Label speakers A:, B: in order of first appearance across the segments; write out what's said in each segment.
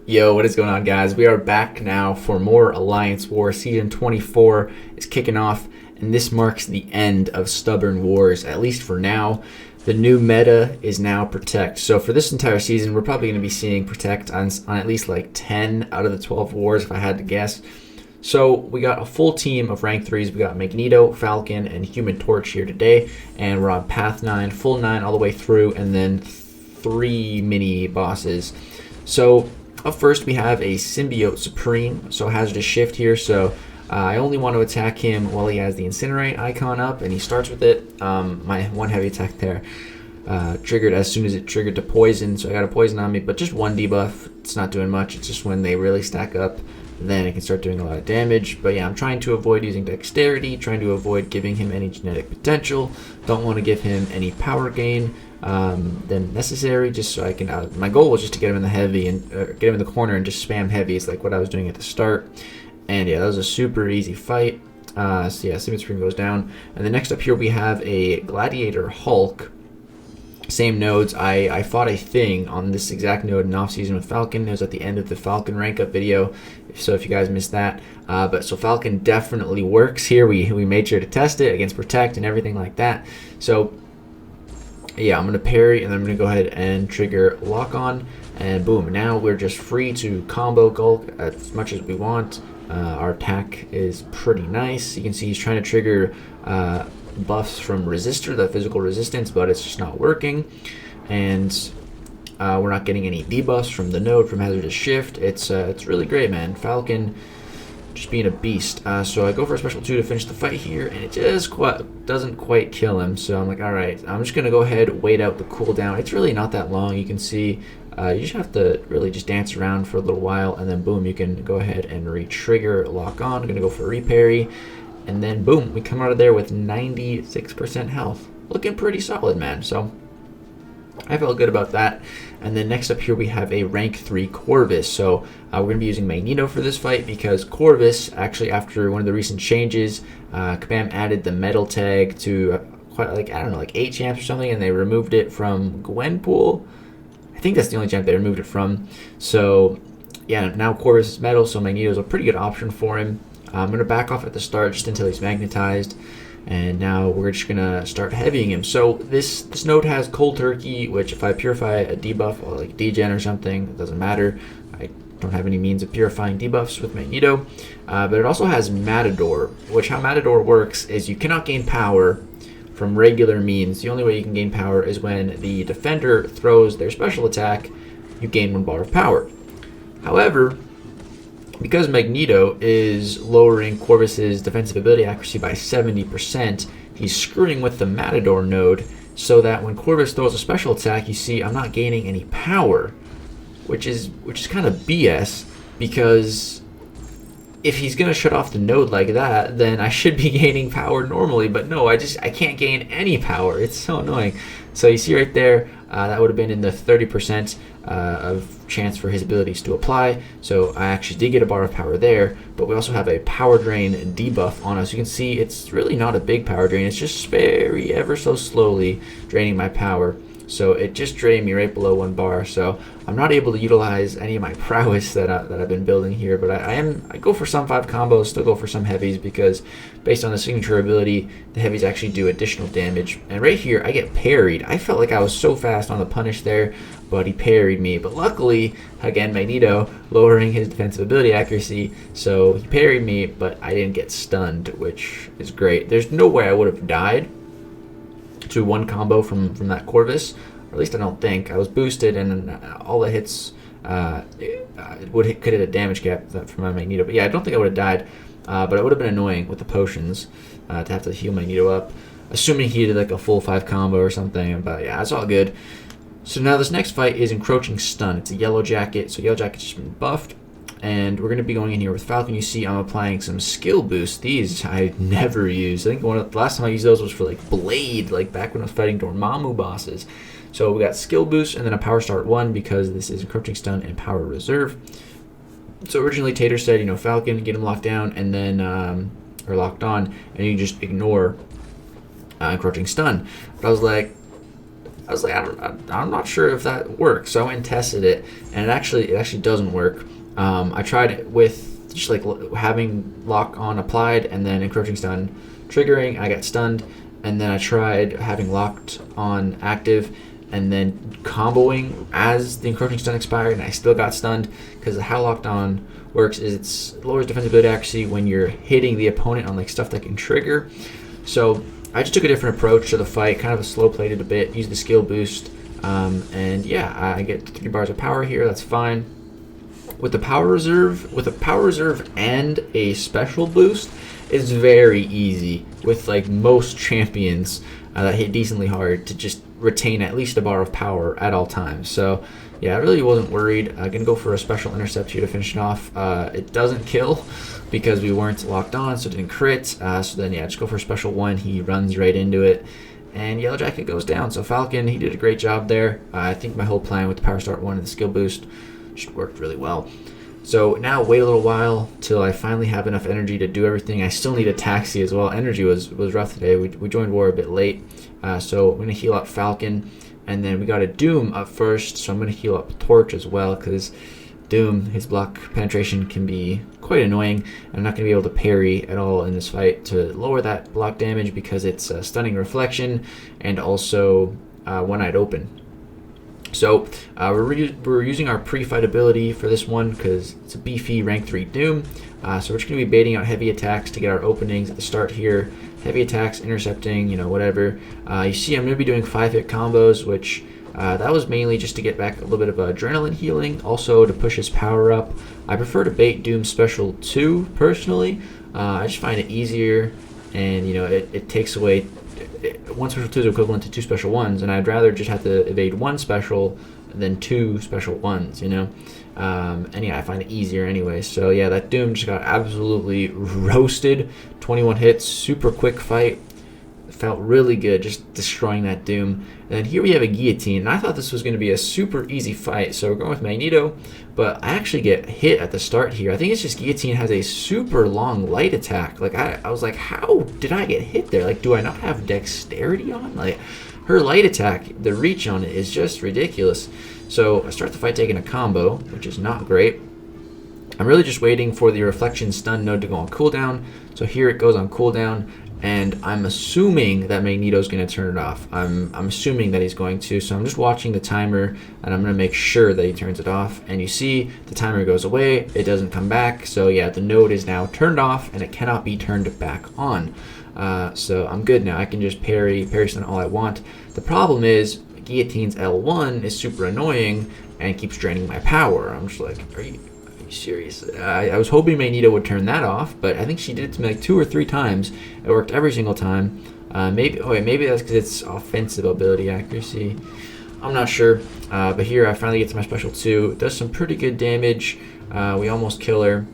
A: Yo, what is going on, guys? We are back now for more Alliance War. Season 24 is kicking off, and this marks the end of Stubborn Wars, at least for now. The new meta is now Protect. So for this entire season, we're probably going to be seeing Protect on at least like 10 out of the 12 wars, if I had to guess. So we got a full team of rank 3s. We got Magneto, Falcon, and Human Torch here today, and we're on Path 9, full 9 all the way through, and then 3 mini bosses. So up first, we have a Symbiote Supreme, so hazardous shift here. So I only want to attack him while he has the Incinerate icon up, and he starts with it. My one heavy attack there triggered as soon as it triggered to poison, so I got a poison on me, but just one debuff. It's not doing much. It's just when they really stack up, then it can start doing a lot of damage. But yeah, I'm trying to avoid using Dexterity, trying to avoid giving him any genetic potential. Don't want to give him any power gain than necessary, just so I can my goal was just to get him in the heavy and get him in the corner and just spam heavies like what I was doing at the start. And yeah, that was a super easy fight. So yeah, Symbiote Supreme goes down, and then next up here we have a Gladiator Hulk. Same nodes. I fought a thing on this exact node in off season with Falcon. It was at the end of the Falcon rank up video, so if you guys missed that. But so Falcon definitely works here. We made sure to test it against Protect and everything like that. So yeah, I'm going to parry, and then I'm going to go ahead and trigger Lock On, and boom, now we're just free to combo Gulk as much as we want. Our attack is pretty nice. You can see he's trying to trigger buffs from Resistor, the physical resistance, but it's just not working. And we're not getting any debuffs from the node, from hazardous shift. It's really great, man. Falcon just being a beast. So I go for a special 2 to finish the fight here, and it just doesn't quite kill him. So I'm like, all right, I'm just gonna go ahead, wait out the cooldown. It's really not that long. You can see you just have to really just dance around for a little while, and then boom, you can go ahead and re-trigger Lock On. I'm gonna go for reparry, and then boom, we come out of there with 96% health. Looking pretty solid, man. So I felt good about that. And then next up here we have a rank 3 Corvus. So we're going to be using Magneto for this fight because Corvus, actually after one of the recent changes, Kabam added the metal tag to quite like, I don't know, like 8 champs or something, and they removed it from Gwenpool. I think that's the only champ they removed it from. So yeah, now Corvus is metal, so Magneto is a pretty good option for him. I'm going to back off at the start just until he's magnetized. And now we're just going to start heavying him. So this node has Cold Turkey, which if I purify a debuff or like degen or something, it doesn't matter. I don't have any means of purifying debuffs with Magneto. But it also has Matador, which how Matador works is you cannot gain power from regular means. The only way you can gain power is when the defender throws their special attack, you gain 1 bar of power. However, because Magneto is lowering Corvus's defensive ability accuracy by 70%, he's screwing with the Matador node so that when Corvus throws a special attack, you see I'm not gaining any power, which is kind of BS, because if he's going to shut off the node like that, then I should be gaining power normally, but no, I can't gain any power. It's so annoying. So you see right there, that would have been in the 30% of chance for his abilities to apply. So I actually did get a bar of power there, but we also have a power drain debuff on us. You can see it's really not a big power drain. It's just very ever so slowly draining my power. So it just drained me right below 1 bar. So I'm not able to utilize any of my prowess that I've been building here. But I go for some 5 combos, still go for some heavies, because based on the signature ability, the heavies actually do additional damage. And right here, I get parried. I felt like I was so fast on the punish there, but he parried me. But luckily, again, Magneto lowering his defensive ability accuracy, so he parried me, but I didn't get stunned, which is great. There's no way I would have died to 1 combo from that Corvus, or at least I don't think. I was boosted, and all the hits could hit a damage cap from my Magneto. But yeah, I don't think I would have died, but it would have been annoying with the potions to have to heal Magneto up, assuming he did like a full 5 combo or something. But yeah, it's all good. So now this next fight is Encroaching Stun. It's a Yellow Jacket, so Yellow Jacket's just been buffed. And we're going to be going in here with Falcon. You see I'm applying some skill boosts. These I never use. I think the last time I used those was for like Blade, like back when I was fighting Dormammu bosses. So we got skill boost and then a power start 1 because this is Encroaching Stun and power reserve. So originally Tater said, Falcon, get him locked down and then, or locked on, and you just ignore Encroaching Stun. But I was like, I was like, I'm not sure if that works. So I went and tested it, and it actually doesn't work. I tried it with just like having lock on applied and then encroaching stun triggering. I got stunned, and then I tried having locked on active and then comboing as the encroaching stun expired, and I still got stunned because how locked on works is it lowers defensibility accuracy when you're hitting the opponent on like stuff that can trigger. So I just took a different approach to the fight, kind of slow played it a bit, used the skill boost, and yeah, I get 3 bars of power here. That's fine. With a power reserve and a special boost, it's very easy with like most champions that hit decently hard to just retain at least a bar of power at all times. So yeah, I really wasn't worried. I'm gonna go for a special intercept here to finish it off. It doesn't kill because we weren't locked on, so it didn't crit. So then yeah, just go for a special one. He runs right into it, and Yellow Jacket goes down. So Falcon, he did a great job there. I think my whole plan with the Power Start 1 and the skill boost just worked really well. So now wait a little while till I finally have enough energy to do everything. I still need a taxi as well. Energy was rough today. We joined war a bit late. So I'm going to heal up Falcon. And then we got a Doom up first. So I'm going to heal up Torch as well, because Doom, his block penetration can be quite annoying. I'm not going to be able to parry at all in this fight to lower that block damage because it's stunning reflection and also one-eyed open. So we're using our pre-fight ability for this one because it's a beefy rank 3 Doom. So we're just going to be baiting out heavy attacks to get our openings at the start here. Heavy attacks, intercepting, whatever. You see I'm going to be doing 5-hit combos, which that was mainly just to get back a little bit of adrenaline healing, also to push his power up. I prefer to bait Doom Special 2 personally. I just find it easier, and it takes away. 1 special 2 is equivalent to 2 special 1s, and I'd rather just have to evade 1 special than 2 special 1s, and yeah, I find it easier anyway. So yeah, that Doom just got absolutely roasted. 21 hits, super quick fight. Felt really good just destroying that Doom. And then here we have a Guillotine, and I thought this was going to be a super easy fight, so we're going with Magneto, but I actually get hit at the start here. I think it's just Guillotine has a super long light attack. Like I was like, how did I get hit there? Like, do I not have dexterity on? Like, her light attack, the reach on it is just ridiculous. So I start the fight taking a combo, which is not great. I'm really just waiting for the reflection stun node to go on cooldown. So here it goes on cooldown, and I'm assuming that Magneto's going to turn it off. I'm assuming that he's going to, so I'm just watching the timer, and I'm going to make sure that he turns it off. And you see the timer goes away, it doesn't come back, so yeah, the node is now turned off, and it cannot be turned back on. So I'm good now. I can just parry stun all I want. The problem is Guillotine's L1 is super annoying and keeps draining my power. I'm just like, are you serious? I was hoping Magneto would turn that off, but I think she did it to me like 2 or 3 times. It worked every single time. Maybe that's because it's offensive ability accuracy. I'm not sure. But here I finally get to my special 2. It does some pretty good damage. We almost kill her.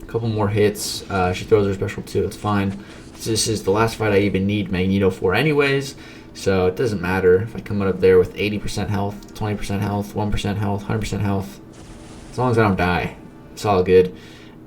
A: A couple more hits. She throws her special 2. It's fine. This is the last fight I even need Magneto for anyways. So it doesn't matter if I come out of there with 80% health, 20% health, 1% health, 100% health. As long as I don't die, it's all good.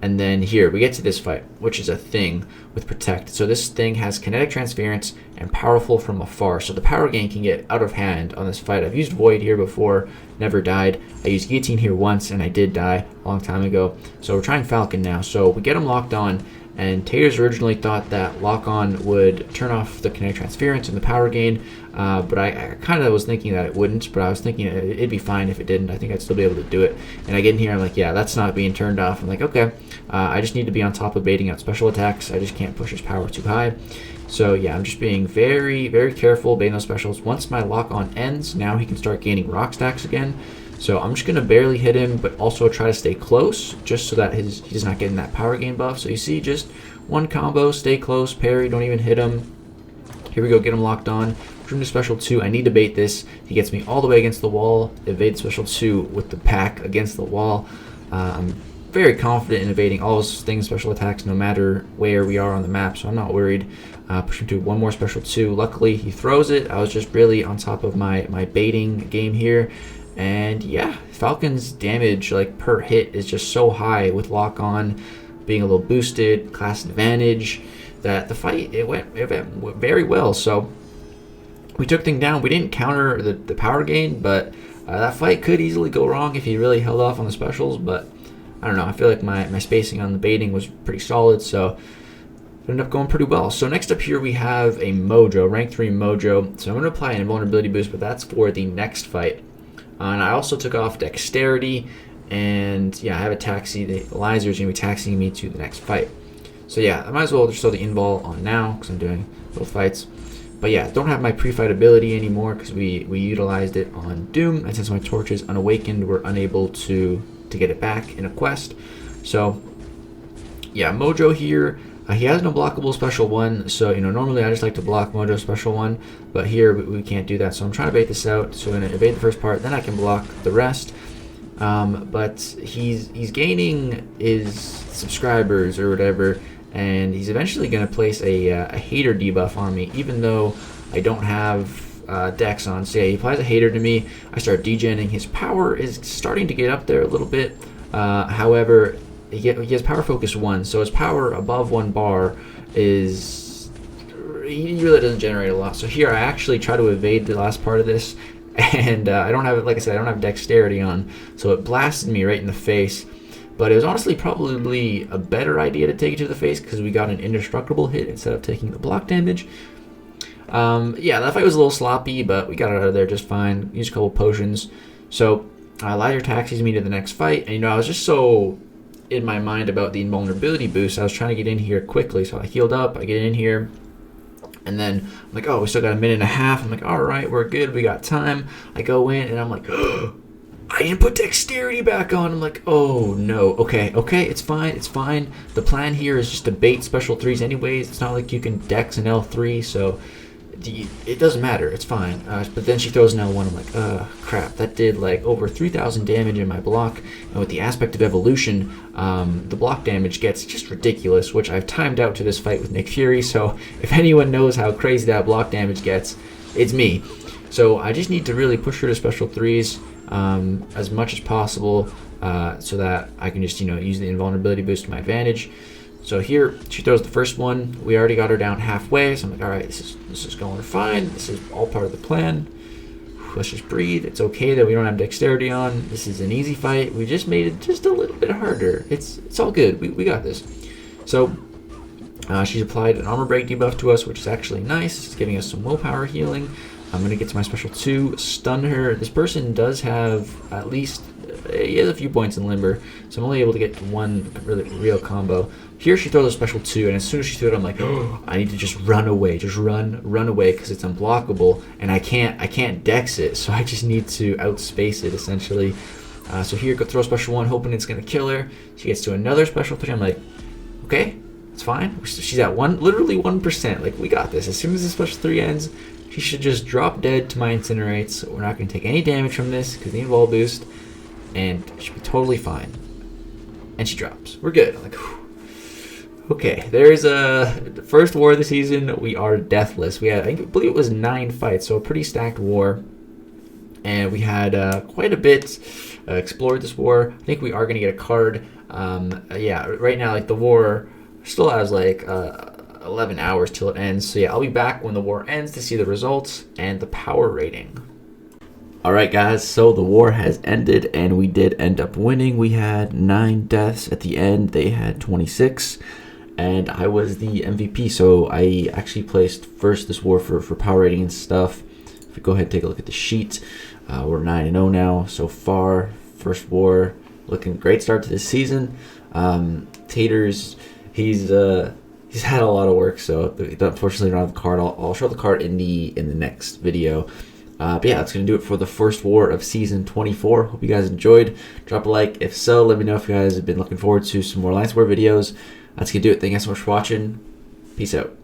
A: And then here, we get to this fight, which is a thing with Protect. So this thing has kinetic transference and powerful from afar. So the power gain can get out of hand on this fight. I've used Void here before, never died. I used Guillotine here once, and I did die a long time ago. So we're trying Falcon now. So we get him locked on, and Taters originally thought that lock-on would turn off the kinetic transference and the power gain, but I kind of was thinking that it wouldn't, but I was thinking it'd be fine if it didn't. I think I'd still be able to do it. And I get in here, I'm like, yeah, that's not being turned off. I'm like, okay, I just need to be on top of baiting out special attacks. I just can't push his power too high. So yeah, I'm just being very, very careful baiting those specials. Once my lock-on ends, now he can start gaining rock stacks again. So I'm just going to barely hit him, but also try to stay close, just so that he's not getting that power gain buff. So you see, just one combo, stay close, parry, don't even hit him. Here we go, get him locked on. Room to special 2, I need to bait this. He gets me all the way against the wall. Evade special 2 with the pack against the wall. I'm very confident in evading all those things, special attacks, no matter where we are on the map, so I'm not worried. Push him to one more special 2. Luckily, he throws it. I was just really on top of my baiting game here. And yeah, Falcon's damage like per hit is just so high with lock on being a little boosted, class advantage, that the fight it went very well. So we took things down. We didn't counter the power gain, but that fight could easily go wrong if he really held off on the specials. But I don't know. I feel like my spacing on the baiting was pretty solid, so it ended up going pretty well. So next up here we have a Mojo, rank 3 Mojo. So I'm going to apply an invulnerability boost, but that's for the next fight. And I also took off dexterity, and yeah, I have a taxi. The Elizer is going to be taxiing me to the next fight. So yeah, I might as well just throw the invul on now because I'm doing both fights. But yeah, don't have my pre-fight ability anymore because we utilized it on Doom, and since my torch is unawakened, we're unable to get it back in a quest. So yeah, Mojo here, he has no blockable special 1, so normally I just like to block Mojo special 1, but here we can't do that. So I'm trying to bait this out. So I'm going to evade the first part, then I can block the rest. But he's gaining his subscribers or whatever, and he's eventually going to place a hater debuff on me, even though I don't have Dex on. So yeah, he applies a hater to me. I start degenning. His power is starting to get up there a little bit. However, he has power focus 1, so his power above 1 bar is, he really doesn't generate a lot. So here I actually try to evade the last part of this, and I don't have, like I said, I don't have dexterity on, so it blasted me right in the face. But it was honestly probably a better idea to take it to the face because we got an indestructible hit instead of taking the block damage. Yeah, that fight was a little sloppy, but we got it out of there just fine. Used a couple potions. So Elizer taxis me to the next fight, and I was just so in my mind about the invulnerability boost. I was trying to get in here quickly, so I healed up. I get in here, and then I'm like, oh, we still got a minute and a half. I'm like, all right, we're good. We got time. I go in, and I'm like, oh, I didn't put dexterity back on. I'm like, oh no. Okay, it's fine. It's fine. The plan here is just to bait special 3s anyways. It's not like you can dex an L3, so it doesn't matter. It's fine. But then she throws an L1. I'm like, crap. That did like over 3,000 damage in my block. And with the aspect of evolution, the block damage gets just ridiculous, which I've timed out to this fight with Nick Fury. So if anyone knows how crazy that block damage gets, it's me. So I just need to really push her to special 3s as much as possible so that I can just, use the invulnerability boost to my advantage. So here, she throws the first one. We already got her down halfway, so I'm like, all right, this is going fine. This is all part of the plan. Let's just breathe. It's okay that we don't have dexterity on. This is an easy fight. We just made it just a little bit harder. It's all good. We got this. So she's applied an armor break debuff to us, which is actually nice. It's giving us some willpower healing. I'm going to get to my special 2, stun her. This person does have at least, he has a few points in limber, so I'm only able to get one really real combo. Here she throws a special 2, and as soon as she threw it, I'm like, oh, I need to just run away. Just run away, because it's unblockable, and I can't dex it, so I just need to outspace it, essentially. So here, go throw a special 1, hoping it's going to kill her. She gets to another special 3. I'm like, okay, it's fine. She's at literally 1%. Like, we got this. As soon as the special 3 ends, she should just drop dead to my incinerates. We're not going to take any damage from this because the invul boost, and she'll be totally fine. And she drops. We're good. I'm like, whew. Okay, there's the first war of the season. We are deathless. We had, I believe it was 9 fights, so a pretty stacked war. And we had quite a bit explored this war. I think we are going to get a card. Yeah, right now, like, the war still has like 11 hours till it ends. So yeah, I'll be back when the war ends to see the results and the power rating. Alright guys, so the war has ended and we did end up winning. We had 9 deaths at the end. They had 26. And I was the MVP, so I actually placed first this war for power rating and stuff. If we go ahead and take a look at the sheet, we're 9-0 now so far. First war, looking great start to this season. Taters, he's had a lot of work, so unfortunately don't have the card. I'll show the card in the next video. But yeah, that's going to do it for the first war of Season 24. Hope you guys enjoyed. Drop a like if so. Let me know if you guys have been looking forward to some more Alliance War videos. That's going to do it. Thank you guys so much for watching. Peace out.